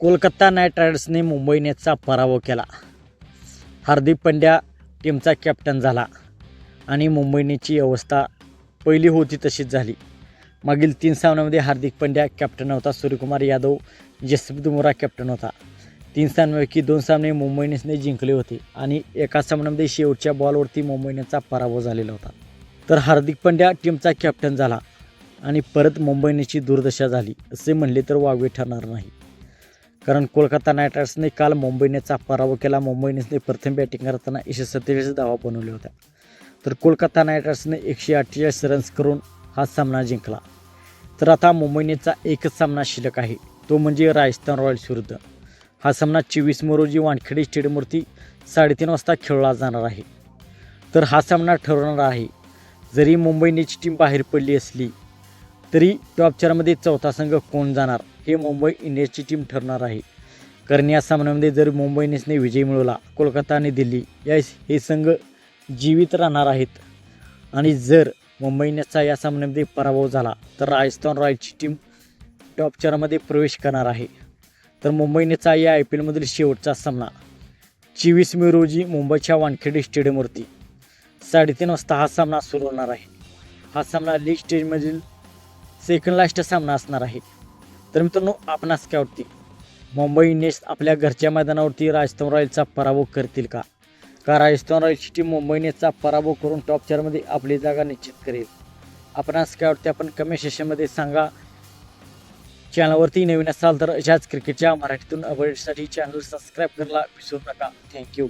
Kolkata night रायडर्सने Mumbai इंडियन्सचा पराभव केला. हार्दिक पंड्या टीमचा कॅप्टन झाला आणि मुंबई इंडियन्सची अवस्था पहिली होती तशीच झाली. मागील 3 सामन्यांमध्ये हार्दिक पंड्या कॅप्टन होता, सूर्यकुमार यादव, जसप्रीत बुमराह कॅप्टन होता. 3 सामन्यांपैकी 2 सामने मुंबई इंडियन्सने जिंकले होते आणि एका सामन्यामध्ये शेवटच्या बॉलवरती मुंबई इंडियन्सचा पराभव झालेला होता. तर हार्दिक पंड्या टीमचा कॅप्टन झाला आणि परत मुंबई इंडियन्सची दुर्दशा झाली असे म्हणले तर वावगे ठरणार नाही. कारण कोलकाता नाईट रायडर्सने काल मुंबई इंडियन्सचा पराभव केला. मुंबई इंडियन्सने प्रथम बॅटिंग करताना 147 धावा बनवल्या होत्या. तर कोलकाता नाईट रायडर्सने 148 रन्स करून हा सामना जिंकला. तर आता मुंबई इंडियन्सचा एकच सामना शिल्लक आहे, तो म्हणजे राजस्थान रॉयल्स विरुद्ध. हा सामना 24 मे रोजी वानखेडे स्टेडियमवरती 3:30 वाजता खेळला जाणार आहे. तर हा सामना ठरवणार आहे. जरी मुंबई इंडियन्सची टीम बाहेर पडली असली तरी टॉप 4मध्ये चौथा संघ कोण जाणार हे मुंबई इंडियन्सची टीम ठरणार आहे. कारण या सामन्यामध्ये जर मुंबई इंडियन्सने विजय मिळवला, कोलकाता आणि दिल्ली हे संघ जीवित राहणार आहेत आणि जर मुंबई इंडियन्सचा या सामन्यामध्ये पराभव झाला तर राजस्थान रॉयल्सची टीम टॉप 4मध्ये प्रवेश करणार आहे. तर मुंबई इंडियन्सचा या IPL मधील शेवटचा सामना 24 मे रोजी मुंबईच्या वानखेडे स्टेडियमवरती 3:30 वाजता हा सामना सुरू होणार आहे. हा सामना लीग स्टेजमधील सेकंड लास्ट सामना असणार आहे. तर मित्रांनो, आपणास काय वाटते, मुंबई इंडियन्स आपल्या घरच्या मैदानावरती राजस्थान रॉयल्सचा पराभव करतील का राजस्थान रॉयल्सची टीम मुंबई इंडियन्सचा पराभव करून टॉप 4मध्ये आपली जागा निश्चित करेल? आपणास काय वाटते आपण कमेंट सेक्शनमध्ये सांगा. चॅनलवरती नवीन असाल तर अशाच क्रिकेटच्या मराठीतून अपडेटसाठी चॅनल सबस्क्राईब करायला विसरू नका. थँक्यू.